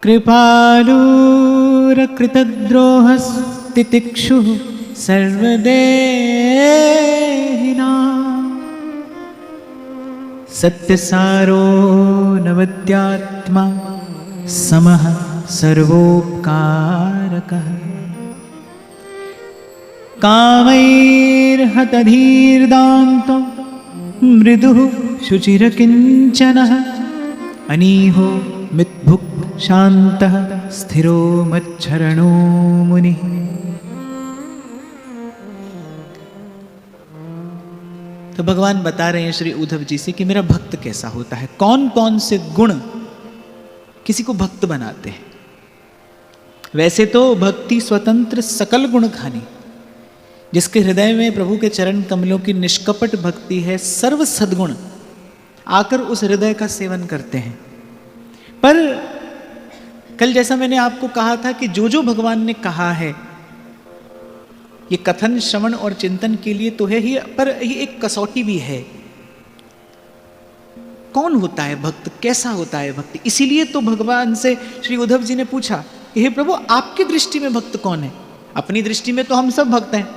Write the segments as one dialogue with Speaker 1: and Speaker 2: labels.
Speaker 1: कृपालुरकृतद्रोहस्तितिक्षुः सर्वदेहिनां सत्यसारो नवद्यात्मा समः सर्वोपकारकः कामैर्हतधीर्दान्तो मृदुः शुचिरकिञ्चनः अनीहो मितभुक् शान्तः स्थिरो मच्छरणो मुनिः। तो भगवान बता रहे हैं श्री उद्धव जी से कि मेरा भक्त कैसा होता है, कौन कौन से गुण किसी को भक्त बनाते हैं। वैसे तो भक्ति स्वतंत्र सकल गुण खानी, जिसके हृदय में प्रभु के चरण कमलों की निष्कपट भक्ति है, सर्व सद्गुण आकर उस हृदय का सेवन करते हैं। पर कल जैसा मैंने आपको कहा था कि जो जो भगवान ने कहा है ये कथन श्रवण और चिंतन के लिए तो है ही, पर ये एक कसौटी भी है। कौन होता है भक्त, कैसा होता है भक्त। इसीलिए तो भगवान से श्री उद्धव जी ने पूछा, हे प्रभु आपकी दृष्टि में भक्त कौन है। अपनी दृष्टि में तो हम सब भक्त हैं,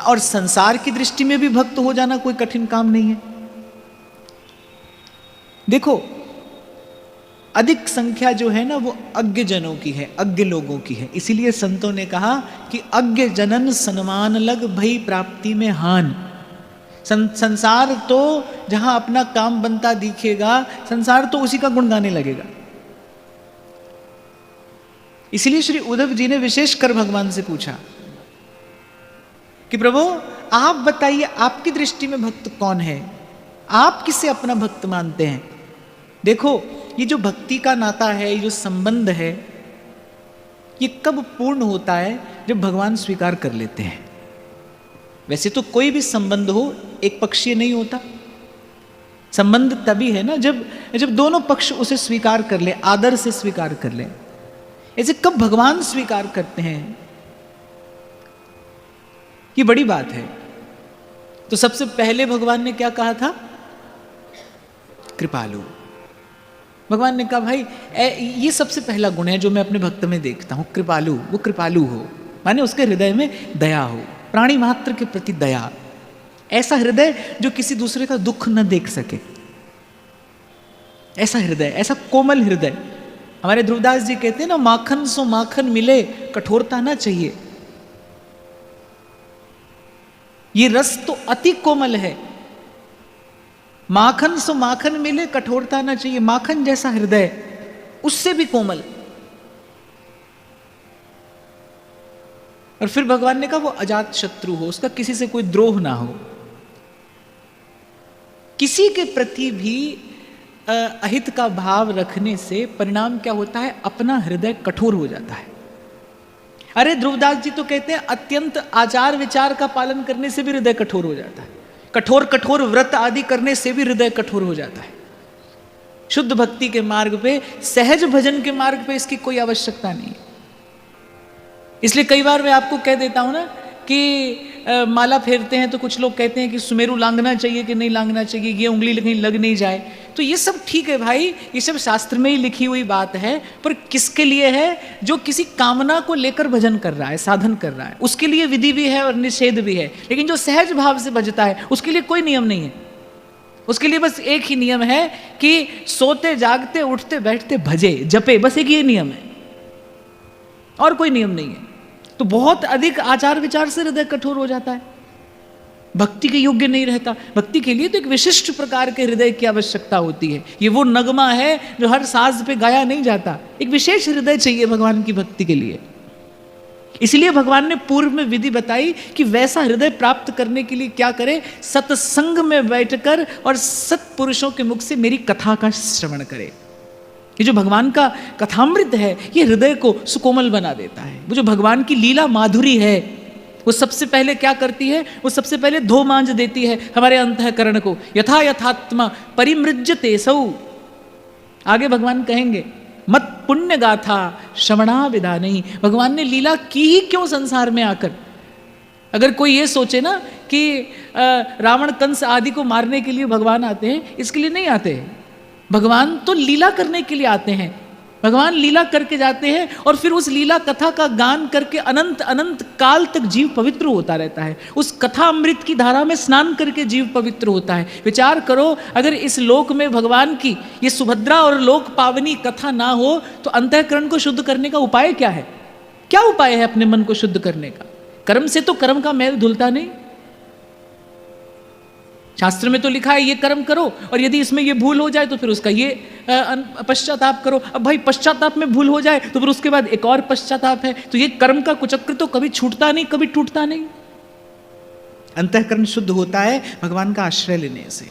Speaker 1: और संसार की दृष्टि में भी भक्त हो जाना कोई कठिन काम नहीं है। देखो अधिक संख्या जो है ना वो अज्ञ जनों की है, अज्ञ लोगों की है। इसीलिए संतों ने कहा कि अज्ञ जनन सन्मान लग भई प्राप्ति में हान। संसार तो जहां अपना काम बनता दिखेगा, संसार तो उसी का गुण गाने लगेगा। इसलिए श्री उद्धव जी ने विशेष कर भगवान से पूछा कि प्रभु आप बताइए आपकी दृष्टि में भक्त कौन है, आप किसे अपना भक्त मानते हैं। देखो ये जो भक्ति का नाता है, ये जो संबंध है, ये कब पूर्ण होता है, जब भगवान स्वीकार कर लेते हैं। वैसे तो कोई भी संबंध हो एक पक्षीय नहीं होता। संबंध तभी है ना जब दोनों पक्ष उसे स्वीकार कर ले, आदर से स्वीकार कर ले। ऐसे कब भगवान स्वीकार करते हैं, ये बड़ी बात है। तो सबसे पहले भगवान ने क्या कहा था, कृपालु। भगवान ने कहा भाई ये सबसे पहला गुण है जो मैं अपने भक्त में देखता हूं, कृपालु। वो कृपालु हो माने उसके हृदय में दया हो, प्राणी मात्र के प्रति दया। ऐसा हृदय जो किसी दूसरे का दुख न देख सके, ऐसा हृदय, ऐसा कोमल हृदय। हमारे ध्रुवदास जी कहते हैं ना, माखन सो माखन मिले कठोरता ना चाहिए। ये रस तो अति कोमल है। माखन सो माखन मिले कठोरता ना चाहिए। माखन जैसा हृदय, उससे भी कोमल। और फिर भगवान ने कहा वो अजात शत्रु हो, उसका किसी से कोई द्रोह ना हो। किसी के प्रति भी अहित का भाव रखने से परिणाम क्या होता है, अपना हृदय कठोर हो जाता है। अरे ध्रुवदास जी तो कहते हैं अत्यंत आचार विचार का पालन करने से भी हृदय कठोर हो जाता है। कठोर कठोर व्रत आदि करने से भी हृदय कठोर हो जाता है। शुद्ध भक्ति के मार्ग पे, सहज भजन के मार्ग पे इसकी कोई आवश्यकता नहीं है। इसलिए कई बार मैं आपको कह देता हूं ना कि माला फेरते हैं तो कुछ लोग कहते हैं कि सुमेरु लांघना चाहिए कि नहीं लांघना चाहिए, ये उंगली कहीं लग नहीं जाए। तो ये सब ठीक है भाई, ये सब शास्त्र में ही लिखी हुई बात है। पर किसके लिए है, जो किसी कामना को लेकर भजन कर रहा है, साधन कर रहा है, उसके लिए विधि भी है और निषेध भी है। लेकिन जो सहज भाव से भजता है उसके लिए कोई नियम नहीं है। उसके लिए बस एक ही नियम है कि सोते जागते उठते बैठते भजे जपे, बस एक ये नियम है और कोई नियम नहीं है। तो बहुत अधिक आचार विचार से हृदय कठोर हो जाता है, भक्ति के योग्य नहीं रहता। भक्ति के लिए तो एक विशिष्ट प्रकार के हृदय की आवश्यकता होती है। ये वो नगमा है जो हर साज पे गाया नहीं जाता। एक विशेष हृदय चाहिए भगवान की भक्ति के लिए। इसलिए भगवान ने पूर्व में विधि बताई कि वैसा हृदय प्राप्त करने के लिए क्या करे, सत्संग में बैठकर और सत्पुरुषों के मुख से मेरी कथा का श्रवण करे। ये जो भगवान का कथामृत है ये हृदय को सुकोमल बना देता है। वो जो भगवान की लीला माधुरी है वो सबसे पहले क्या करती है, वो सबसे पहले धो मांझ देती है हमारे अंतःकरण को। यथा यथात्मा परिमृज्यते सौ। आगे भगवान कहेंगे मत पुण्य गाथा श्रवणा विदा नहीं। भगवान ने लीला की ही क्यों संसार में आकर। अगर कोई ये सोचे ना कि रावण कंस आदि को मारने के लिए भगवान आते हैं, इसके लिए नहीं आते। भगवान तो लीला करने के लिए आते हैं। भगवान लीला करके जाते हैं और फिर उस लीला कथा का गान करके अनंत अनंत काल तक जीव पवित्र होता रहता है। उस कथा अमृत की धारा में स्नान करके जीव पवित्र होता है। विचार करो, अगर इस लोक में भगवान की ये सुभद्रा और लोक पावनी कथा ना हो तो अंतःकरण को शुद्ध करने का उपाय क्या है? क्या उपाय है अपने मन को शुद्ध करने का? कर्म से तो कर्म का मैल धुलता नहीं। शास्त्र में तो लिखा है ये कर्म करो और यदि इसमें ये भूल हो जाए तो फिर उसका ये पश्चाताप करो। अब भाई पश्चाताप में भूल हो जाए तो फिर उसके बाद एक और पश्चाताप है। तो ये कर्म का कुचक्र तो कभी छूटता नहीं, कभी टूटता नहीं। अंतःकरण शुद्ध होता है भगवान का आश्रय लेने से।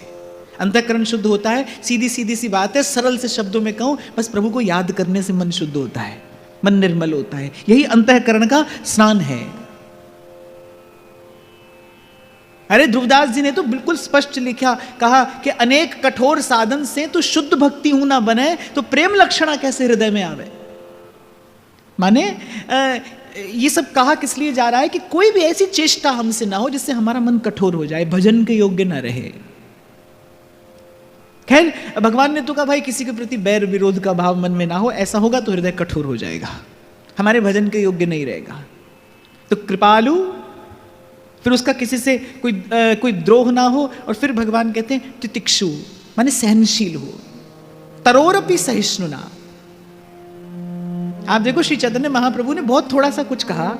Speaker 1: अंतःकरण शुद्ध होता है, सीधी सीधी सी बात है, सरल से शब्दों में कहूं, बस प्रभु को याद करने से मन शुद्ध होता है, मन निर्मल होता है। यही अंतःकरण का स्नान है। अरे ध्रुवदास जी ने तो बिल्कुल स्पष्ट लिखा, कहा कि अनेक कठोर साधन से तो शुद्ध भक्ति हूं ना बने तो प्रेम लक्षणा कैसे हृदय में आवे। माने ये सब कहा किस लिए जा रहा है कि कोई भी ऐसी चेष्टा हमसे ना हो जिससे हमारा मन कठोर हो जाए, भजन के योग्य ना रहे। खैर भगवान ने तो कहा भाई किसी के प्रति बैर विरोध का भाव मन में ना हो, ऐसा होगा तो हृदय कठोर हो जाएगा, हमारे भजन के योग्य नहीं रहेगा। तो कृपालु, फिर उसका किसी से कोई द्रोह ना हो, और फिर भगवान कहते हैं तितिक्षु माने सहनशील हो, तरोरपि सहिष्णुना। आप देखो श्री चैतन्य महाप्रभु ने बहुत थोड़ा सा कुछ कहा,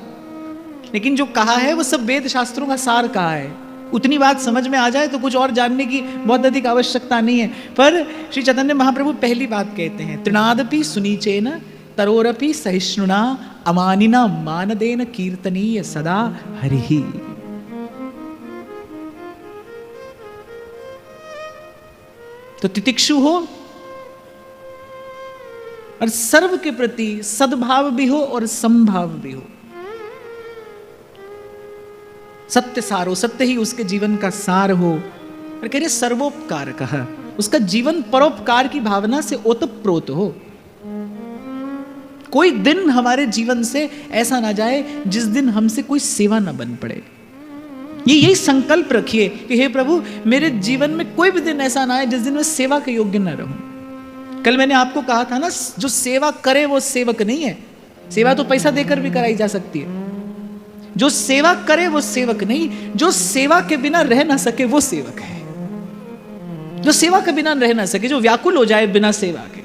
Speaker 1: लेकिन जो कहा है वो सब वेद शास्त्रों का सार कहा है। उतनी बात समझ में आ जाए तो कुछ और जानने की बहुत अधिक आवश्यकता नहीं है। पर श्री चैतन्य महाप्रभु पहली बात कहते हैं, तृणादपि सुनीचेन तरोरपि सहिष्णुना अमानिना मानदेन कीर्तनीय सदा हरिहि। तो तितिक्षु हो और सर्व के प्रति सद्भाव भी हो और समभाव भी हो। सत्य सारो, सत्य ही उसके जीवन का सार हो। और कह रहे सर्वोपकार कहा, उसका जीवन परोपकार की भावना से ओतप्रोत हो। कोई दिन हमारे जीवन से ऐसा ना जाए जिस दिन हमसे कोई सेवा ना बन पड़े। यही संकल्प रखिए कि हे प्रभु मेरे जीवन में कोई भी दिन ऐसा ना आए जिस दिन मैं सेवा के योग्य ना रहूं। कल मैंने आपको कहा था ना, जो सेवा करे वो सेवक नहीं है। सेवा तो पैसा देकर भी कराई जा सकती है। जो सेवा करे वो सेवक नहीं, जो सेवा के बिना रह ना सके वो सेवक है। जो सेवा के बिना रह ना सके, जो व्याकुल हो जाए बिना सेवा के।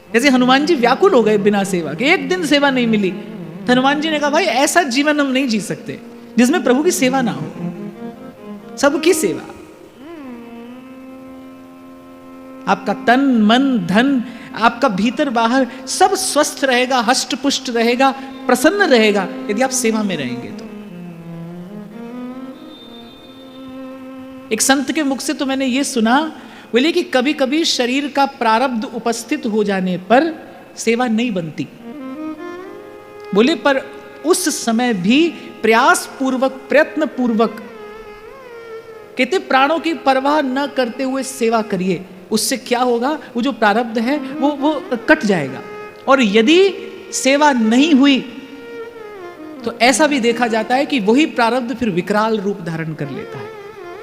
Speaker 1: जैसे हनुमान जी व्याकुल हो गए बिना सेवा के, एक दिन सेवा नहीं मिली तो हनुमान जी ने कहा भाई ऐसा जीवन हम नहीं जी सकते जिसमें प्रभु की सेवा ना हो, सबकी सेवा। आपका तन मन धन, आपका भीतर बाहर सब स्वस्थ रहेगा, हष्ट पुष्ट रहेगा, प्रसन्न रहेगा यदि आप सेवा में रहेंगे तो। एक संत के मुख से तो मैंने ये सुना, बोले कि कभी कभी शरीर का प्रारब्ध उपस्थित हो जाने पर सेवा नहीं बनती। बोले पर उस समय भी प्रयास पूर्वक, प्रयत्न पूर्वक, कहते प्राणों की परवाह न करते हुए सेवा करिए। उससे क्या होगा, वो जो प्रारब्ध है वो कट जाएगा। और यदि सेवा नहीं हुई तो ऐसा भी देखा जाता है कि वही प्रारब्ध फिर विकराल रूप धारण कर लेता है।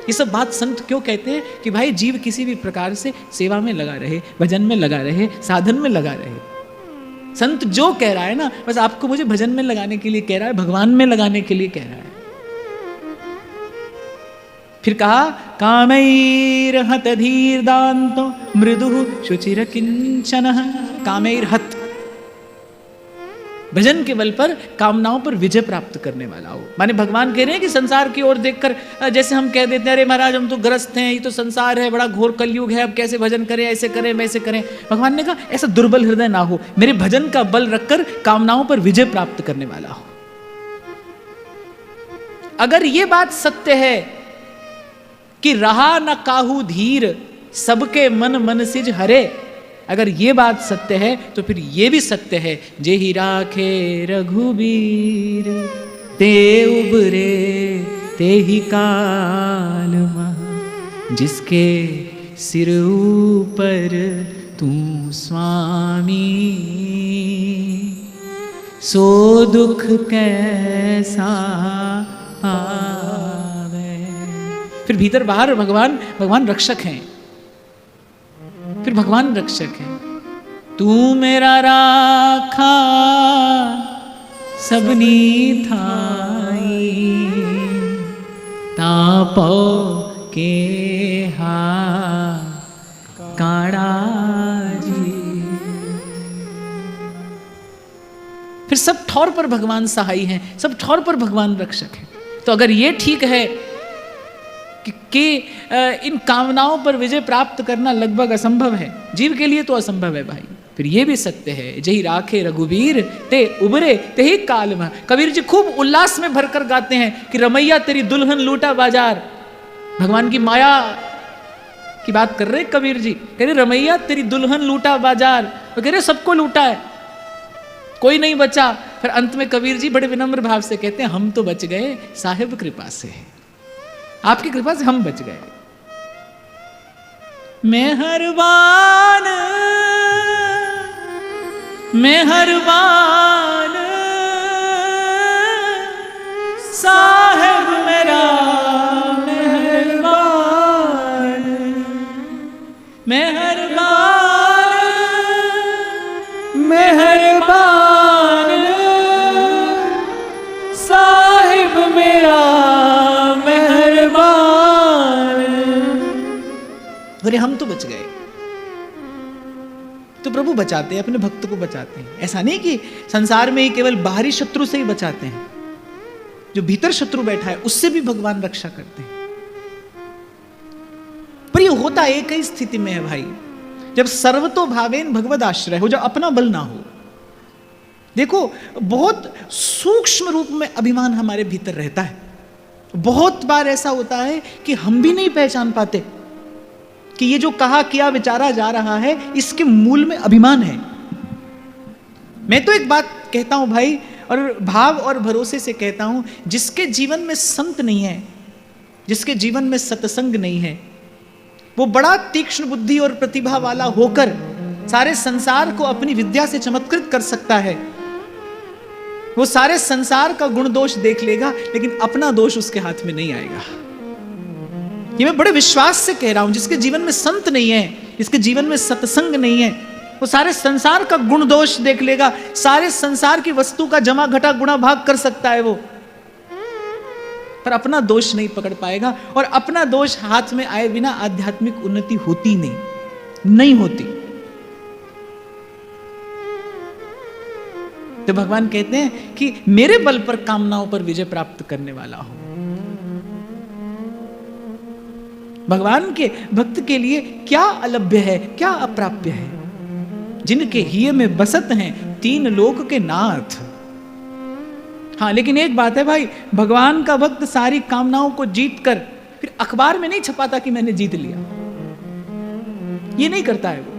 Speaker 1: ये सब बात संत क्यों कहते हैं कि भाई जीव किसी भी प्रकार से सेवा में लगा रहे, भजन में लगा रहे, साधन में लगा रहे। संत जो कह रहा है ना, बस आपको मुझे भजन में लगाने के लिए कह रहा है, भगवान में लगाने के लिए कह रहा है। फिर कहा कामैर्हत धीर्दान्तो मृदुः शुचिर किंचनः। कामैर्हत, भजन के बल पर कामनाओं पर विजय प्राप्त करने वाला हो। माने भगवान कह रहे हैं कि संसार की ओर देखकर जैसे हम कह देते हैं अरे महाराज हम तो ग्रस्त हैं, ये तो संसार है, बड़ा घोर कलयुग है, अब कैसे भजन करें, ऐसे करें वैसे करें। भगवान ने कहा ऐसा दुर्बल हृदय ना हो, मेरे भजन का बल रखकर कामनाओं पर विजय प्राप्त करने वाला हो। अगर ये बात सत्य है कि रहा न काहू धीर सबके मन मन सिज हरे, अगर ये बात सत्य है तो फिर ये भी सत्य है जेहि राखे रघुबीर ते उबरे तेहि काल मह, जिसके सिर ऊपर तू स्वामी सो दुख कैसा आवे। फिर भीतर बाहर भगवान रक्षक हैं, फिर भगवान रक्षक हैं। तू मेरा राखा सबनी थाई, तापो के हा काड़ा जी। फिर सब ठौर पर भगवान सहाय हैं, सब ठौर पर भगवान रक्षक हैं। तो अगर ये ठीक है कि इन कामनाओं पर विजय प्राप्त करना लगभग असंभव है, जीव के लिए तो असंभव है भाई, फिर ये भी सत्य है, जही राखे रघुवीर ते उबरे ते ही काल में। कबीर जी खूब उल्लास में भरकर गाते हैं कि रमैया तेरी दुल्हन लूटा बाजार। भगवान की माया की बात कर रहे कबीर जी, कह रहे रमैया तेरी दुल्हन लूटा बाजार, वो कह रहे सबको लूटा है, कोई नहीं बचा। फिर अंत में कबीर जी बड़े विनम्र भाव से कहते हैं हम तो बच गए साहिब कृपा से, आपकी कृपा से हम बच गए। मेहरबान मेहरबान साहिब मेरा मेहरबान, मेहरबान मेहरबान साहिब मेरा मेहरबान। अरे हम तो बच गए। तो प्रभु बचाते हैं, अपने भक्त को बचाते हैं। ऐसा नहीं कि संसार में ही केवल बाहरी शत्रु से ही बचाते हैं, जो भीतर शत्रु बैठा है उससे भी भगवान रक्षा करते हैं। पर ये होता एक ही स्थिति में है भाई, जब सर्वतो भावेन भगवद आश्रय हो, जब अपना बल ना हो। देखो बहुत सूक्ष्म रूप में अभिमान हमारे भीतर रहता है। बहुत बार ऐसा होता है कि हम भी नहीं पहचान पाते कि ये जो कहा किया विचारा जा रहा है इसके मूल में अभिमान है। मैं तो एक बात कहता हूं भाई, और भाव और भरोसे से कहता हूं, जिसके जीवन में संत नहीं है, जिसके जीवन में सत्संग नहीं है, वो बड़ा तीक्ष्ण बुद्धि और प्रतिभा वाला होकर सारे संसार को अपनी विद्या से चमत्कृत कर सकता है। वो सारे संसार का गुण दोष देख लेगा, लेकिन अपना दोष उसके हाथ में नहीं आएगा। ये मैं बड़े विश्वास से कह रहा हूं। जिसके जीवन में संत नहीं है, जिसके जीवन में सत्संग नहीं है, वो सारे संसार का गुण दोष देख लेगा, सारे संसार की वस्तु का जमा घटा गुणा भाग कर सकता है वो, पर अपना दोष नहीं पकड़ पाएगा। और अपना दोष हाथ में आए बिना आध्यात्मिक उन्नति होती नहीं होती। तो भगवान कहते हैं कि मेरे बल पर कामनाओं पर विजय प्राप्त करने वाला हो। भगवान के भक्त के लिए क्या अलभ्य है, क्या अप्राप्य है। जिनके हिय में बसत हैं तीन लोक के नाथ। हाँ, लेकिन एक बात है भाई, भगवान का भक्त सारी कामनाओं को जीत कर फिर अखबार में नहीं छपाता कि मैंने जीत लिया, ये नहीं करता है वो।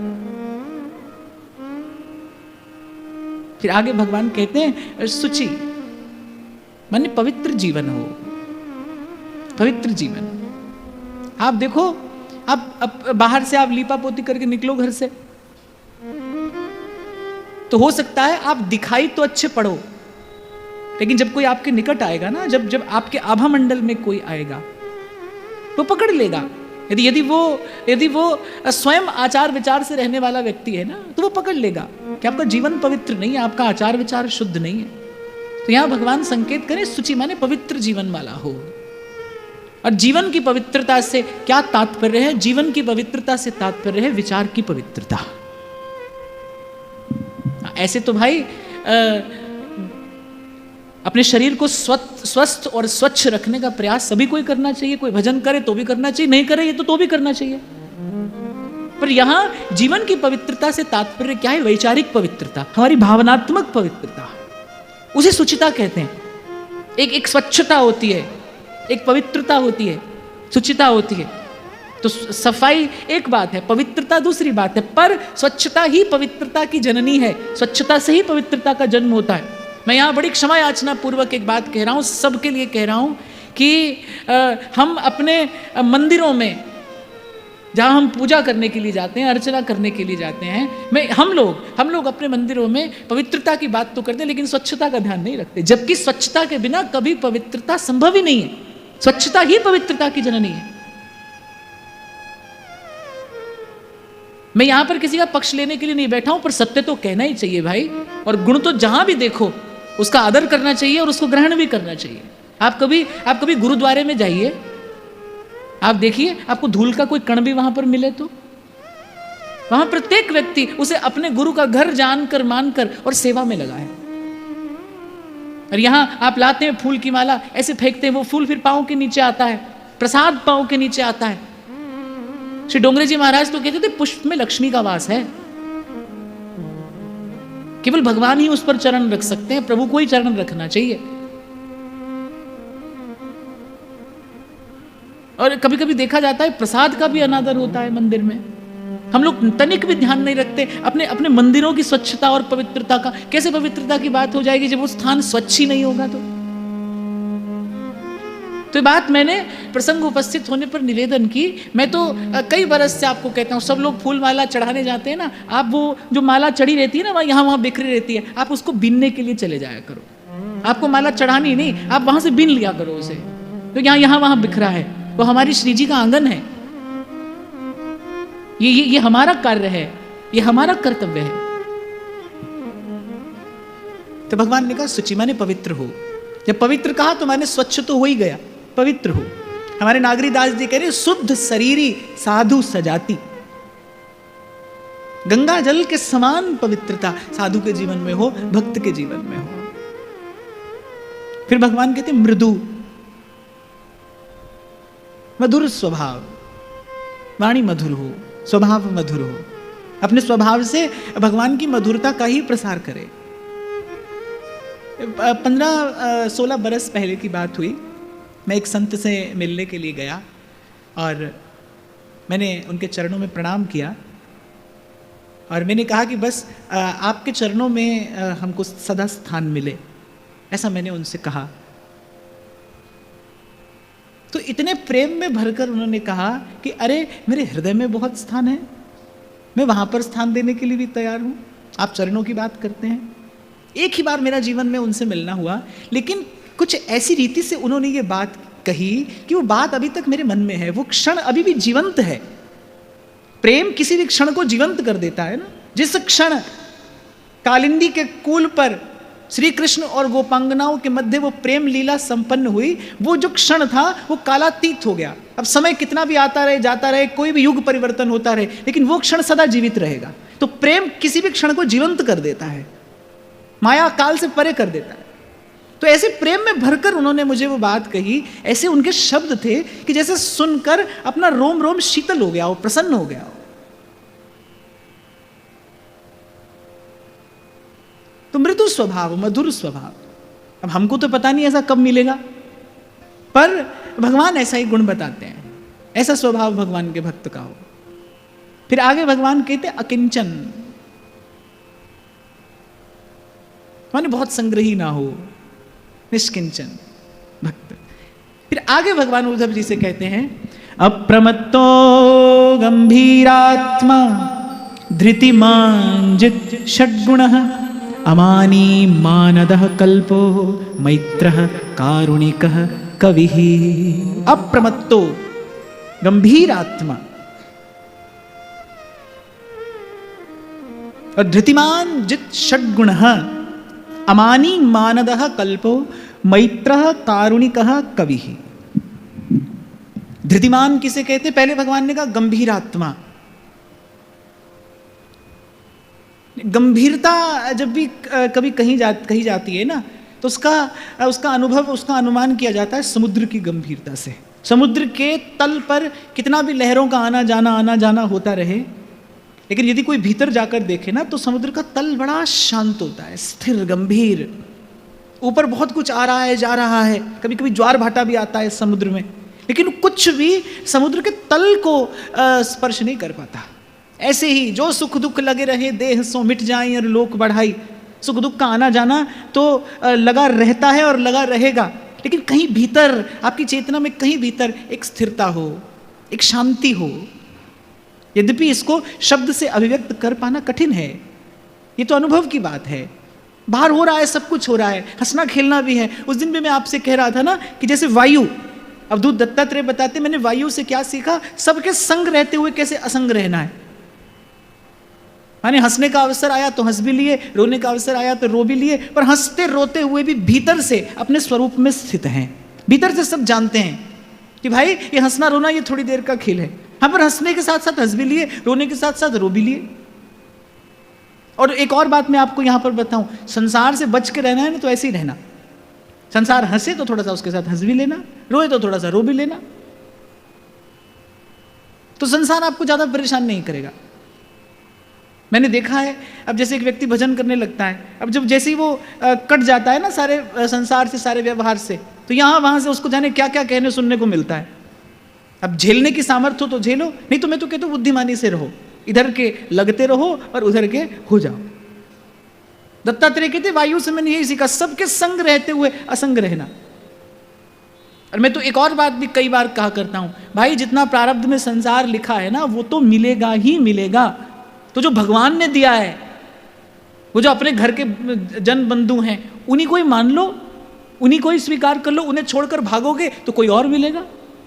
Speaker 1: फिर आगे भगवान कहते हैं सुचि माने पवित्र जीवन हो, पवित्र जीवन। आप देखो, आप बाहर से आप लीपा पोती करके निकलो घर से, तो हो सकता है आप दिखाई तो अच्छे पड़ो, लेकिन जब कोई आपके निकट आएगा ना, जब आपके आभा मंडल में कोई आएगा, वो पकड़ लेगा। यदि वो स्वयं आचार विचार से रहने वाला व्यक्ति है ना, तो वो पकड़ लेगा कि आपका जीवन पवित्र नहीं है, आपका आचार विचार शुद्ध नहीं है। तो यहां भगवान संकेत करें सुचि माने पवित्र जीवन वाला हो। और जीवन की पवित्रता से क्या तात्पर्य है? जीवन की पवित्रता से तात्पर्य है विचार की पवित्रता। ऐसे तो भाई अपने शरीर को स्वस्थ और स्वच्छ रखने का प्रयास सभी को ही करना चाहिए। कोई भजन करे तो भी करना चाहिए, नहीं करे ये तो भी करना चाहिए। पर यहां जीवन की पवित्रता से तात्पर्य क्या है? वैचारिक पवित्रता, हमारी भावनात्मक पवित्रता, उसे सुचिता कहते हैं। एक स्वच्छता होती है, एक पवित्रता होती है, सुचिता होती है। तो सफाई एक बात है, पवित्रता दूसरी बात है। पर स्वच्छता ही पवित्रता की जननी है, स्वच्छता से ही पवित्रता का जन्म होता है। मैं यहाँ बड़ी क्षमा याचना पूर्वक एक बात कह रहा हूँ, सबके लिए कह रहा हूँ कि हम अपने मंदिरों में जहाँ हम पूजा करने के लिए जाते हैं, अर्चना करने के लिए जाते हैं, हम लोग अपने मंदिरों में पवित्रता की बात तो करते हैं, लेकिन स्वच्छता का ध्यान नहीं रखते। जबकि स्वच्छता के बिना कभी पवित्रता संभव ही नहीं है। स्वच्छता ही पवित्रता की जननी है। मैं यहां पर किसी का पक्ष लेने के लिए नहीं बैठा हूं, पर सत्य तो कहना ही चाहिए भाई। और गुण तो जहां भी देखो उसका आदर करना चाहिए और उसको ग्रहण भी करना चाहिए। आप कभी गुरुद्वारे में जाइए, आप देखिए आपको धूल का कोई कण भी वहां पर मिले तो वहां प्रत्येक व्यक्ति उसे अपने गुरु का घर जानकर मानकर और सेवा में लगा है। और यहां आप लाते हैं फूल की माला, ऐसे फेंकते हैं, वो फूल फिर पांव के नीचे आता है, प्रसाद पांव के नीचे आता है। श्री डोंगरे जी महाराज तो कहते थे पुष्प में लक्ष्मी का वास है, केवल भगवान ही उस पर चरण रख सकते हैं, प्रभु को ही चरण रखना चाहिए। और कभी कभी देखा जाता है प्रसाद का भी अनादर होता है मंदिर में। हम लोग तनिक भी ध्यान नहीं रखते अपने मंदिरों की स्वच्छता और पवित्रता का। कैसे पवित्रता की बात हो जाएगी जब वो स्थान स्वच्छ ही नहीं होगा? तो ये बात मैंने प्रसंग उपस्थित होने पर निवेदन की। मैं तो कई बरस से आपको कहता हूँ, सब लोग फूल माला चढ़ाने जाते हैं ना, आप वो जो माला चढ़ी रहती है ना यहाँ वहाँ बिखरी रहती है, आप उसको बीनने के लिए चले जाया करो। आपको माला चढ़ानी नहीं, आप वहां से बीन लिया करो उसे, तो यहाँ वहां बिखरा है, वो हमारी श्री जी का आंगन है। ये हमारा कार्य है, ये हमारा कर्तव्य है। तो भगवान ने कहा सुचि माने पवित्र हो। जब पवित्र कहा तो माने स्वच्छ तो हो ही गया, पवित्र हो। हमारे नागरी दास जी कह रहे शुद्ध शरीरी साधु सजाती। गंगा जल के समान पवित्रता साधु के जीवन में हो, भक्त के जीवन में हो। फिर भगवान कहते मृदु, मधुर स्वभाव, वाणी मधुर हो, स्वभाव मधुर हो। अपने स्वभाव से भगवान की मधुरता का ही प्रसार करे। 15-16 बरस पहले की बात हुई, मैं एक संत से मिलने के लिए गया और मैंने उनके चरणों में प्रणाम किया और मैंने कहा कि बस आपके चरणों में हमको सदा स्थान मिले, ऐसा मैंने उनसे कहा। तो इतने प्रेम में भरकर उन्होंने कहा कि अरे मेरे हृदय में बहुत स्थान है, मैं वहां पर स्थान देने के लिए भी तैयार हूं। आप चरणों की बात करते हैं। एक ही बार मेरा जीवन में उनसे मिलना हुआ, लेकिन कुछ ऐसी रीति से उन्होंने ये बात कही कि वो बात अभी तक मेरे मन में है, वो क्षण अभी भी जीवंत है। प्रेम किसी भी क्षण को जीवंत कर देता है ना। जिस क्षण कालिंदी के कूल पर श्री कृष्ण और गोपांगनाओं के मध्य वो प्रेम लीला संपन्न हुई, वो जो क्षण था वो कालातीत हो गया। अब समय कितना भी आता रहे जाता रहे, कोई भी युग परिवर्तन होता रहे, लेकिन वो क्षण सदा जीवित रहेगा। तो प्रेम किसी भी क्षण को जीवंत कर देता है, माया काल से परे कर देता है। तो ऐसे प्रेम में भरकर उन्होंने मुझे वो बात कही, ऐसे उनके शब्द थे कि जैसे सुनकर अपना रोम रोम शीतल हो गया हो, प्रसन्न हो गया हो। तो मृदु स्वभाव, मधुर स्वभाव। अब हमको तो पता नहीं ऐसा कब मिलेगा, पर भगवान ऐसा ही गुण बताते हैं, ऐसा स्वभाव भगवान के भक्त का हो। फिर आगे भगवान कहते अकिंचन, माने बहुत संग्रही ना हो, निष्किंचन भक्त। फिर आगे भगवान उद्धव जी से कहते हैं अप्रमत्तो गंभीरात्मा धृतिमान जित षड्गुणः अमानी मानदः कल्पो मैत्रः कारुणिकः कविः। अप्रमत्तो गंभीर आत्मा और धृतिमान जित षड्गुणः अमानी मानदः कल्पो मैत्रः कारुणिकः कविः। धृतिमान किसे कहते? पहले भगवान ने कहा गंभीर आत्मा। गंभीरता जब भी कभी कही जाती है ना, तो उसका अनुभव, उसका अनुमान किया जाता है समुद्र की गंभीरता से। समुद्र के तल पर कितना भी लहरों का आना जाना होता रहे, लेकिन यदि कोई भीतर जाकर देखे ना, तो समुद्र का तल बड़ा शांत होता है, स्थिर, गंभीर। ऊपर बहुत कुछ आ रहा है, जा रहा है, कभी कभी ज्वार भाटा भी आता है समुद्र में, लेकिन कुछ भी समुद्र के तल को स्पर्श नहीं कर पाता। ऐसे ही जो सुख दुख लगे रहे देह सो मिट जाए और लोक बढ़ाई। सुख दुख का आना जाना तो लगा रहता है और लगा रहेगा, लेकिन कहीं भीतर, आपकी चेतना में कहीं भीतर एक स्थिरता हो, एक शांति हो। यद्यपि इसको शब्द से अभिव्यक्त कर पाना कठिन है, ये तो अनुभव की बात है। बाहर हो रहा है, सब कुछ हो रहा है, हंसना खेलना भी है। उस दिन भी मैं आपसे कह रहा था ना कि जैसे वायु, अवधूत दत्तात्रेय बताते, मैंने वायु से क्या सीखा, सबके संग रहते हुए कैसे असंग रहना है। माने हंसने का अवसर आया तो हंस भी लिए, रोने का अवसर आया तो रो भी लिए, पर हंसते रोते हुए भी भीतर से अपने स्वरूप में स्थित हैं। भीतर से सब जानते हैं कि भाई ये हंसना रोना ये थोड़ी देर का खेल है। हाँ, पर हंसने के साथ साथ हंस भी लिए, रोने के साथ साथ रो भी लिए। और एक और बात मैं आपको यहां पर बताऊं, संसार से बच के रहना है ना तो ऐसे ही रहना। संसार हंसे तो थोड़ा सा उसके साथ हंस भी लेना, रोए तो थोड़ा सा रो भी लेना, तो संसार आपको ज्यादा परेशान नहीं करेगा। मैंने देखा है, अब जैसे एक व्यक्ति भजन करने लगता है, अब जब जैसे ही वो कट जाता है ना सारे संसार से, सारे व्यवहार से, तो यहाँ वहाँ से उसको जाने क्या क्या कहने सुनने को मिलता है। अब झेलने की सामर्थ्य हो तो झेलो, नहीं तो मैं तो कहता हूँ बुद्धिमानी से रहो, इधर के लगते रहो और उधर के हो जाओ। दत्तात्रेय कहते वायु से मैंने यही सीखा, सबके संग रहते हुए असंग रहना। और मैं तो एक और बात भी कई बार कहा करता हूँ, भाई जितना प्रारब्ध में संसार लिखा है ना वो तो मिलेगा ही मिलेगा। तो जो भगवान ने दिया है, वो जो अपने घर के जन बंधु हैं, उन्हीं को ही मान लो, उन्हीं को ही स्वीकार कर लो। उन्हें छोड़कर भागोगे तो कोई और मिलेगा,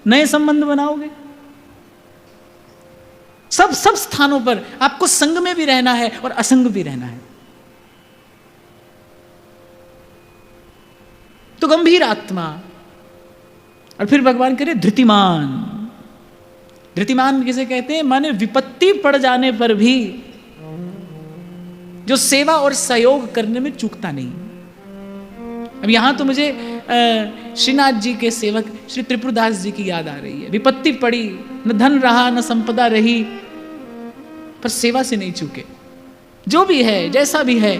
Speaker 1: नए संबंध बनाओगे। सब स्थानों पर आपको संग में भी रहना है और असंग भी रहना है। तो गंभीर आत्मा, और फिर भगवान कह रहे धृतिमान। धृतिमान किसे कहते हैं? माने विपत्ति पड़ जाने पर भी जो सेवा और सहयोग करने में चूकता नहीं। अब यहां तो मुझे श्रीनाथ जी के सेवक श्री त्रिपुरदास जी की याद आ रही है। विपत्ति पड़ी, न धन रहा न संपदा रही, पर सेवा से नहीं चूके। जो भी है, जैसा भी है,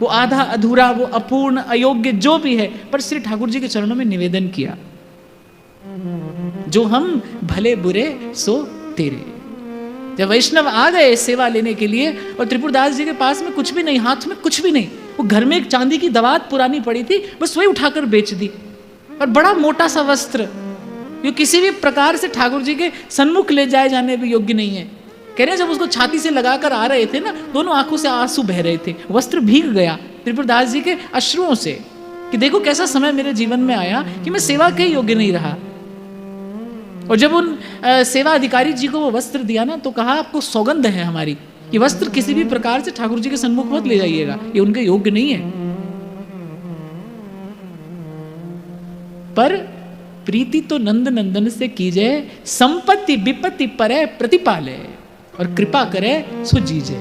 Speaker 1: वो आधा अधूरा, वो अपूर्ण, अयोग्य जो भी है, पर श्री ठाकुर जी के चरणों में निवेदन किया, जो हम भले बुरे सो तेरे। जब वैष्णव आ गए सेवा लेने के लिए, और त्रिपुरदास जी के पास में कुछ भी नहीं, हाथ में कुछ भी नहीं, वो घर में एक चांदी की दवात पुरानी पड़ी थी, बस वही उठाकर बेच दी। और बड़ा मोटा सा वस्त्र, जो किसी भी प्रकार से ठाकुर जी के सन्मुख ले जाए जाने भी योग्य नहीं है। कह रहे हैं जब उसको छाती से लगाकर आ रहे थे ना, दोनों आंखों से आंसू बह रहे थे, वस्त्र भीग गया त्रिपुरदास जी के अश्रुओं से, कि देखो कैसा समय मेरे जीवन में आया कि मैं सेवा के योग्य नहीं रहा। और जब उन सेवा अधिकारी जी को वो वस्त्र दिया ना, तो कहा आपको सौगंध है हमारी, ये वस्त्र किसी भी प्रकार से ठाकुर जी के सन्मुख मत ले जाइएगा, ये उनके योग्य नहीं है। पर प्रीति तो नंद नंदन से कीजे, संपत्ति विपत्ति परे प्रतिपाले, और कृपा करे सो जीजे।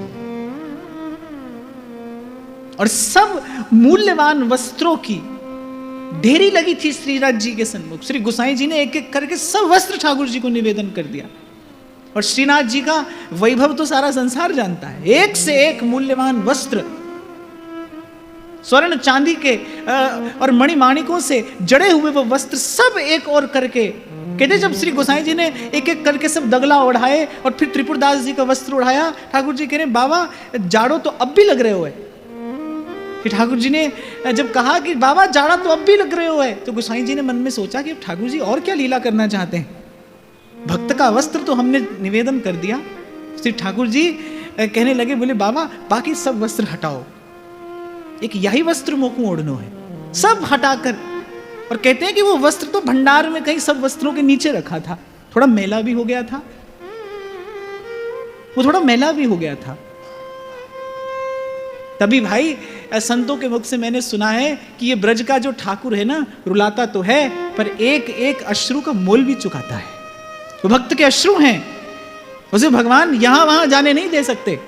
Speaker 1: और सब मूल्यवान वस्त्रों की ढेरी लगी थी श्रीनाथ जी के सन्मुख। श्री गोसाई जी ने एक एक करके सब वस्त्र ठाकुर जी को निवेदन कर दिया। और श्रीनाथ जी का वैभव तो सारा संसार जानता है, एक से एक मूल्यवान वस्त्र, स्वर्ण चांदी के और मणिमाणिकों से जड़े हुए वो वस्त्र सब एक और करके, कहते जब श्री गोसाई जी ने एक एक करके सब दगला ओढ़ाए और फिर त्रिपुरदास जी का वस्त्र ओढ़ाया, ठाकुर जी कह रहे बाबा जाड़ो तो अब भी लग रहे हो है। कि ठाकुर जी ने जब कहा कि बाबा जाड़ा तो अब भी लग रहे हो है, तो गोसाई जी ने मन में सोचा कि ठाकुर जी और क्या लीला करना चाहते हैं, भक्त का वस्त्र तो हमने निवेदन कर दिया। श्री ठाकुर जी कहने लगे, बोले बाबा बाकी सब वस्त्र हटाओ, एक यही वस्त्र मोकू ओढ़नो है, सब हटाकर। और कहते हैं कि वो वस्त्र तो भंडार में कहीं सब वस्त्रों के नीचे रखा था, थोड़ा मैला भी हो गया था, वो थोड़ा मैला भी हो गया था। तभी भाई संतों के मुख से मैंने सुना है कि ये ब्रज का जो ठाकुर है ना, रुलाता तो है पर एक एक अश्रु का मोल भी चुकाता है। वो भक्त के अश्रु हैं, उसे भगवान यहां वहां जाने नहीं दे सकते।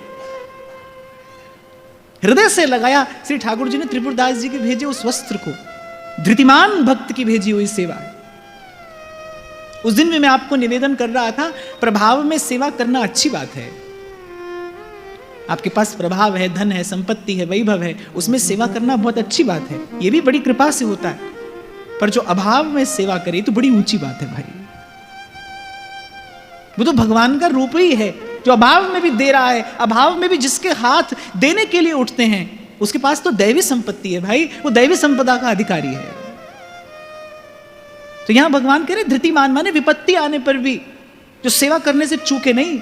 Speaker 1: हृदय से लगाया श्री ठाकुर जी ने त्रिपुरदास जी के भेजे उस वस्त्र को, धृतिमान भक्त की भेजी हुई सेवा। उस दिन में मैं आपको निवेदन कर रहा था, प्रभाव में सेवा करना अच्छी बात है। आपके पास प्रभाव है, धन है, संपत्ति है, वैभव है, उसमें सेवा करना बहुत अच्छी बात है, ये भी बड़ी कृपा से होता है। पर जो अभाव में सेवा करे तो बड़ी ऊंची बात है भाई, वो तो भगवान का रूप ही है, जो अभाव में भी दे रहा है, अभाव में भी जिसके हाथ देने के लिए उठते हैं, उसके पास तो दैवी संपत्ति है भाई, वो दैवी संपदा का अधिकारी है। तो यहां भगवान कह रहे धृतिमान, माने विपत्ति आने पर भी जो सेवा करने से चूके नहीं,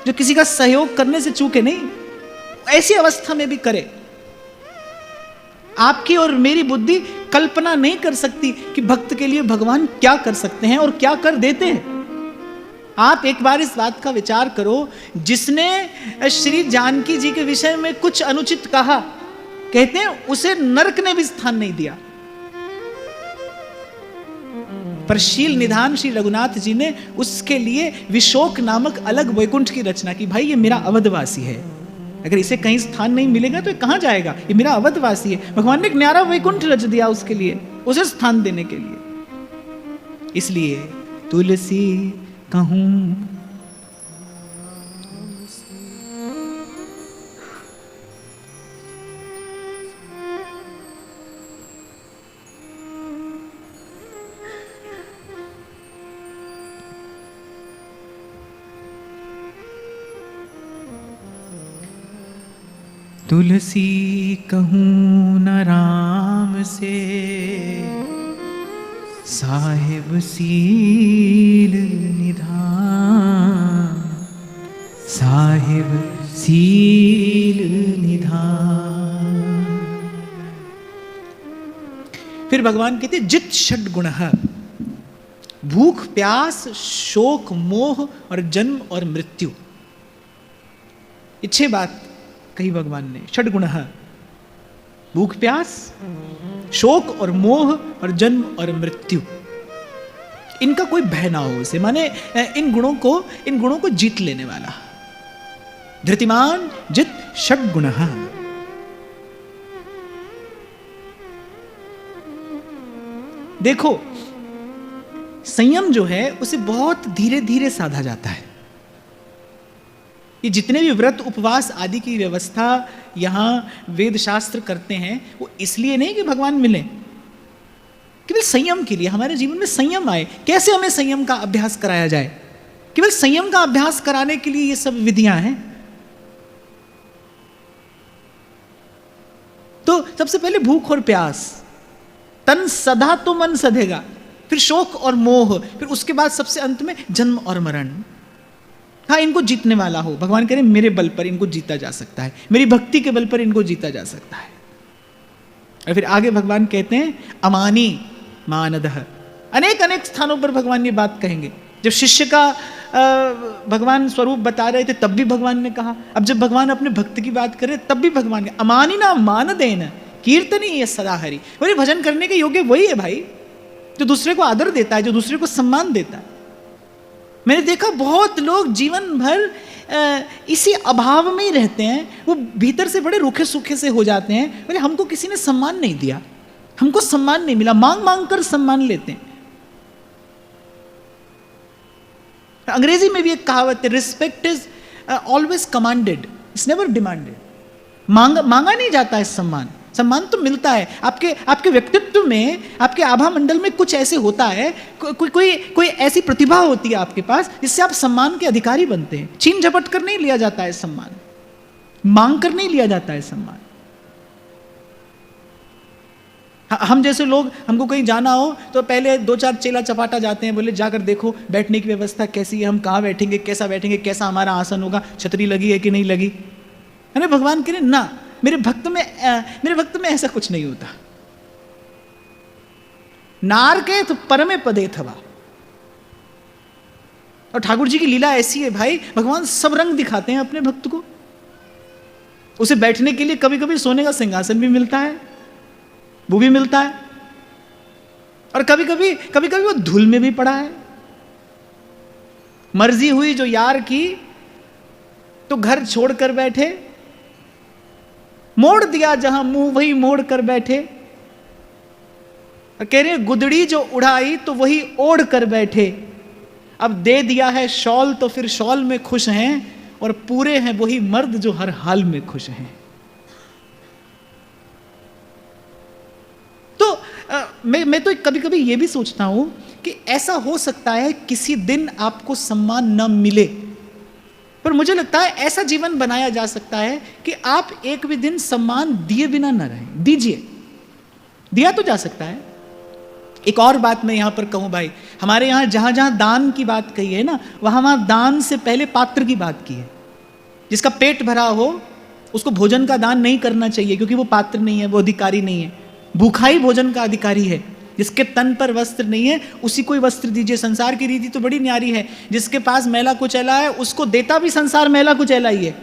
Speaker 1: जो किसी का सहयोग करने से चूके नहीं, ऐसी अवस्था में भी करे। आपकी और मेरी बुद्धि कल्पना नहीं कर सकती कि भक्त के लिए भगवान क्या कर सकते हैं और क्या कर देते हैं। आप एक बार इस बात का विचार करो, जिसने श्री जानकी जी के विषय में कुछ अनुचित कहा, कहते हैं उसे नरक ने भी स्थान नहीं दिया। पर शील निधान श्री रघुनाथ जी ने उसके लिए विशोक नामक अलग वैकुंठ की रचना की। भाई ये मेरा अवधवासी है, अगर इसे कहीं स्थान नहीं मिलेगा तो ये कहां जाएगा, ये मेरा अवधवासी है। भगवान ने एक न्यारा वैकुंठ रच दिया उसके लिए, उसे स्थान देने के लिए। इसलिए तुलसी कहूं तुलसी कहूं न राम से, साहिब सील निधान, साहिब सील निधान। फिर भगवान कहते जित षड्गुण, भूख प्यास शोक मोह और जन्म और मृत्यु, अच्छी बात कही भगवान ने। षड्गुण, भूख प्यास शोक और मोह और जन्म और मृत्यु, इनका कोई भय ना हो उसे, माने इन गुणों को जीत लेने वाला। धृतिमान जित षड्गुण। देखो संयम जो है उसे बहुत धीरे धीरे साधा जाता है। ये जितने भी व्रत उपवास आदि की व्यवस्था यहाँ वेद शास्त्र करते हैं, वो इसलिए नहीं कि भगवान मिले, केवल संयम के लिए, हमारे जीवन में संयम आए। कैसे हमें संयम का अभ्यास कराया जाए, केवल संयम का अभ्यास कराने के लिए ये सब विधियां हैं। तो सबसे पहले भूख और प्यास, तन सधा तो मन सधेगा, फिर शोक और मोह, फिर उसके बाद सबसे अंत में जन्म और मरण। हाँ, इनको जीतने वाला हो। भगवान कह रहे हैं मेरे बल पर इनको जीता जा सकता है, मेरी भक्ति के बल पर इनको जीता जा सकता है। और फिर आगे भगवान कहते हैं अमानी मानदह। अनेक अनेक स्थानों पर भगवान ये बात कहेंगे। जब शिष्य का भगवान स्वरूप बता रहे थे तब भी भगवान ने कहा, अब जब भगवान अपने भक्त की बात कर रहे तब भी भगवान ने अमानी ना मान देना कीर्तनी ये सदा हरि। बोले भजन करने के योग्य वही है भाई जो दूसरे को आदर देता है, जो दूसरे को सम्मान देता है। मैंने देखा बहुत लोग जीवन भर इसी अभाव में ही रहते हैं, वो भीतर से बड़े रूखे सूखे से हो जाते हैं। बोले हमको किसी ने सम्मान नहीं दिया, हमको सम्मान नहीं मिला, मांग मांग कर सम्मान लेते हैं। अंग्रेजी में भी एक कहावत है, respect is always commanded, it's never demanded. मांगा नहीं जाता है सम्मान, सम्मान तो मिलता है। आपके व्यक्तित्व में, आपके आभा मंडल में कुछ ऐसे होता है, कोई ऐसी प्रतिभा होती है आपके पास जिससे आप सम्मान के अधिकारी बनते हैं। छीन झपट कर नहीं लिया जाता है सम्मान, मांग कर नहीं लिया जाता है सम्मान। हम जैसे लोग, हमको कहीं जाना हो तो पहले 2-4 चेला चपाटा जाते हैं, बोले जाकर देखो बैठने की व्यवस्था कैसी है, हम कहाँ बैठेंगे, कैसा बैठेंगे, कैसा हमारा आसन होगा, छतरी लगी है कि नहीं लगी। अरे भगवान कह रहे ना, मेरे भक्त में ऐसा कुछ नहीं होता। नार के तो परमे पदे थवा। और ठाकुर जी की लीला ऐसी है भाई, भगवान सब रंग दिखाते हैं अपने भक्त को। उसे बैठने के लिए कभी कभी सोने का सिंहासन भी मिलता है, वो भी मिलता है, और कभी कभी वो धूल में भी पड़ा है। मर्जी हुई जो यार की तो घर छोड़कर बैठे, मोड़ दिया जहां मुंह वही मोड़ कर बैठे। कह रहे गुदड़ी जो उड़ाई तो वही ओढ़ कर बैठे। अब दे दिया है शॉल तो फिर शॉल में खुश हैं, और पूरे हैं वही मर्द जो हर हाल में खुश हैं। तो मैं तो कभी कभी ये भी सोचता हूं कि ऐसा हो सकता है किसी दिन आपको सम्मान न मिले, पर मुझे लगता है ऐसा जीवन बनाया जा सकता है कि आप एक भी दिन सम्मान दिए बिना न रहें। दीजिए, दिया तो जा सकता है। एक और बात मैं यहां पर कहूं भाई, हमारे यहां जहां जहां दान की बात कही है ना, वहां दान से पहले पात्र की बात की है। जिसका पेट भरा हो उसको भोजन का दान नहीं करना चाहिए, क्योंकि वो पात्र नहीं है, वो अधिकारी नहीं है। भूखा ही भोजन का अधिकारी है। जिसके तन पर वस्त्र नहीं है उसी को ही वस्त्र दीजिए। संसार की रीति तो बड़ी न्यारी है, जिसके पास मैला कुचैला है उसको देता भी संसार मैला कुचैला ही है,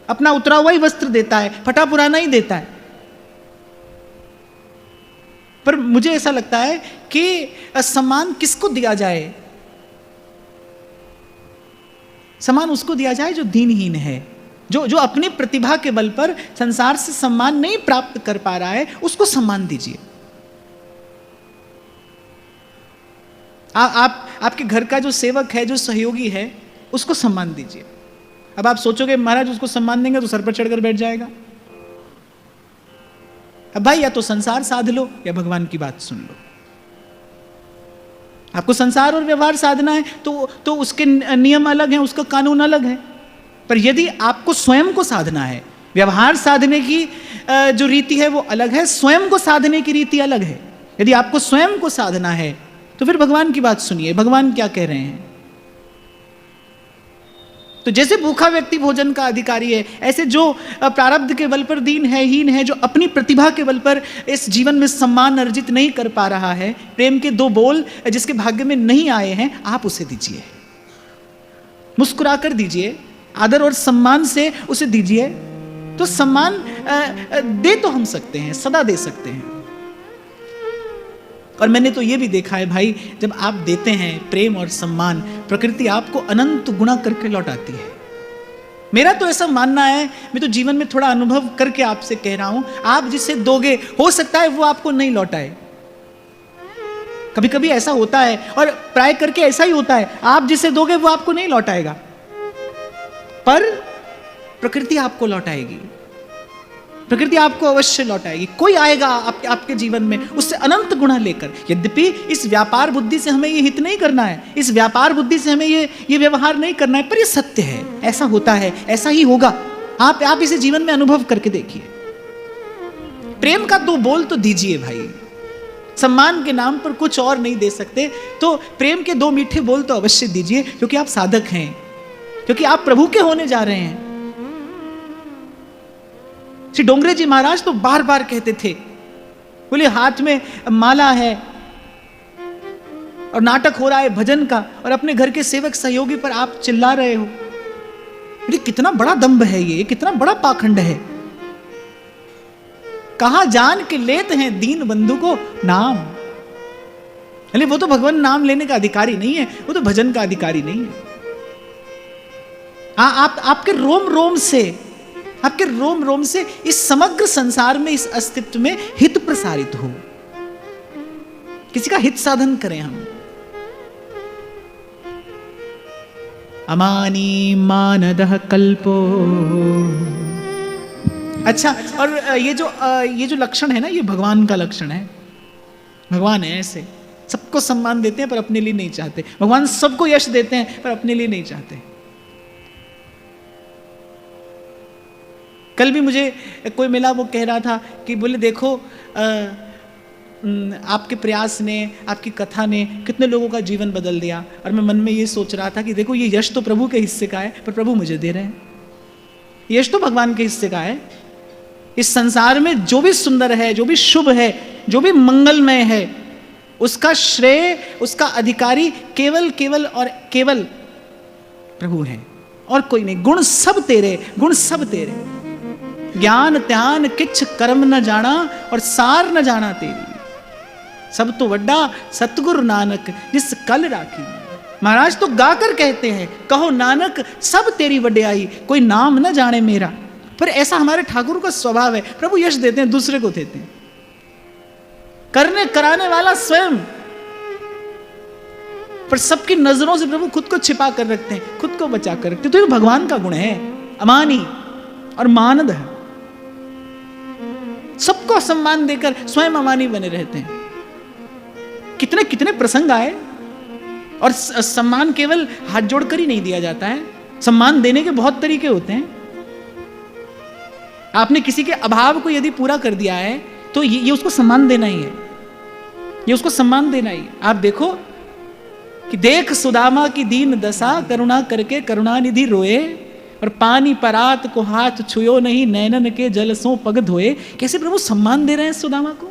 Speaker 1: अपना उतरा हुआ ही वस्त्र देता है, फटा पुराना ही देता है। पर मुझे ऐसा लगता है कि सम्मान किसको दिया जाए? सम्मान उसको दिया जाए जो दीनहीन है, जो अपनी प्रतिभा के बल पर संसार से सम्मान नहीं प्राप्त कर पा रहा है, उसको सम्मान दीजिए। आपके घर का जो सेवक है, जो सहयोगी है, उसको सम्मान दीजिए। अब आप सोचोगे महाराज उसको सम्मान देंगे तो सर पर चढ़कर बैठ जाएगा। अब भाई या तो संसार साध लो या भगवान की बात सुन लो। आपको संसार और व्यवहार साधना है तो उसके नियम अलग हैं, उसका कानून अलग है। पर यदि आपको स्वयं को साधना है, व्यवहार साधने की जो रीति है वो अलग है, स्वयं को साधने की रीति अलग है। यदि आपको स्वयं को साधना है तो फिर भगवान की बात सुनिए, भगवान क्या कह रहे हैं। तो जैसे भूखा व्यक्ति भोजन का अधिकारी है, ऐसे जो प्रारब्ध के बल पर दीन है, हीन है, जो अपनी प्रतिभा के बल पर इस जीवन में सम्मान अर्जित नहीं कर पा रहा है, प्रेम के दो बोल जिसके भाग्य में नहीं आए हैं, आप उसे दीजिए, मुस्कुरा कर दीजिए, आदर और सम्मान से उसे दीजिए। तो सम्मान दे तो हम सकते हैं, सदा दे सकते हैं। और मैंने तो ये भी देखा है भाई, जब आप देते हैं प्रेम और सम्मान, प्रकृति आपको अनंत गुना करके लौटाती है। मेरा तो ऐसा मानना है, मैं तो जीवन में थोड़ा अनुभव करके आपसे कह रहा हूं, आप जिसे दोगे हो सकता है वो आपको नहीं लौटाए। कभी कभी ऐसा होता है और प्राय करके ऐसा ही होता है, आप जिसे दोगे वो आपको नहीं लौटाएगा, पर प्रकृति आपको लौटाएगी, प्रकृति आपको अवश्य लौटाएगी। कोई आएगा आपके जीवन में उससे अनंत गुना लेकर। यद्यपि इस व्यापार बुद्धि से हमें ये हित नहीं करना है, इस व्यापार बुद्धि से हमें ये व्यवहार नहीं करना है, पर ये सत्य है, ऐसा होता है, ऐसा ही होगा। आप इसे जीवन में अनुभव करके देखिए। प्रेम का दो बोल तो दीजिए भाई, सम्मान के नाम पर कुछ और नहीं दे सकते तो प्रेम के दो मीठे बोल तो अवश्य दीजिए, क्योंकि आप साधक हैं, क्योंकि आप प्रभु के होने जा रहे हैं। श्री डोंगरे जी महाराज तो बार बार कहते थे, बोले हाथ में माला है और नाटक हो रहा है भजन का, और अपने घर के सेवक सहयोगी पर आप चिल्ला रहे हो। बोले कितना बड़ा दंभ है ये, कितना बड़ा पाखंड है। कहां जान के लेते हैं दीन बंधु को नाम। अरे वो तो भगवान नाम लेने का अधिकारी नहीं है, वो तो भजन का अधिकारी नहीं है। आपके रोम रोम से, आपके रोम रोम से इस समग्र संसार में, इस अस्तित्व में हित प्रसारित हो, किसी का हित साधन करें हम। अमानी मानदः कल्पो। अच्छा, और ये जो लक्षण है ना, ये भगवान का लक्षण है। भगवान है ऐसे, सबको सम्मान देते हैं पर अपने लिए नहीं चाहते। भगवान सबको यश देते हैं पर अपने लिए नहीं चाहते। कल भी मुझे कोई मिला, वो कह रहा था कि बोले देखो आपके प्रयास ने, आपकी कथा ने कितने लोगों का जीवन बदल दिया। और मैं मन में ये सोच रहा था कि देखो ये यश तो प्रभु के हिस्से का है, पर प्रभु मुझे दे रहे हैं। यश तो भगवान के हिस्से का है। इस संसार में जो भी सुंदर है, जो भी शुभ है, जो भी मंगलमय है, उसका श्रेय, उसका अधिकारी केवल केवल और केवल प्रभु है, और कोई नहीं। गुण सब तेरे, गुण सब तेरे। ज्ञान त्यान किछ कर्म न जाना, और सार न जाना तेरी। सब तो वड्डा सतगुरु नानक जिस कल राखी। महाराज तो गाकर कहते हैं, कहो नानक सब तेरी वड्याई, कोई नाम न जाने मेरा। पर ऐसा हमारे ठाकुर का स्वभाव है, प्रभु यश देते हैं, दूसरे को देते हैं। करने कराने वाला स्वयं, पर सबकी नजरों से प्रभु खुद को छिपा कर रखते हैं, खुद को बचा कर रखते हैं। तो ये भगवान का गुण है, अमानी और मानद है। सबको सम्मान देकर स्वयं अमानी बने रहते हैं। कितने कितने प्रसंग आए, और सम्मान केवल हाथ जोड़कर ही नहीं दिया जाता है, सम्मान देने के बहुत तरीके होते हैं। आपने किसी के अभाव को यदि पूरा कर दिया है तो ये उसको सम्मान देना ही है, ये उसको सम्मान देना ही है। आप देखो कि देख सुदामा की दीन दशा, करुणा करके करुणानिधि रोए, और पानी परात को हाथ छुयो नहीं, नैनन के जल सो पग धोए। कैसे प्रभु सम्मान दे रहे हैं सुदामा को।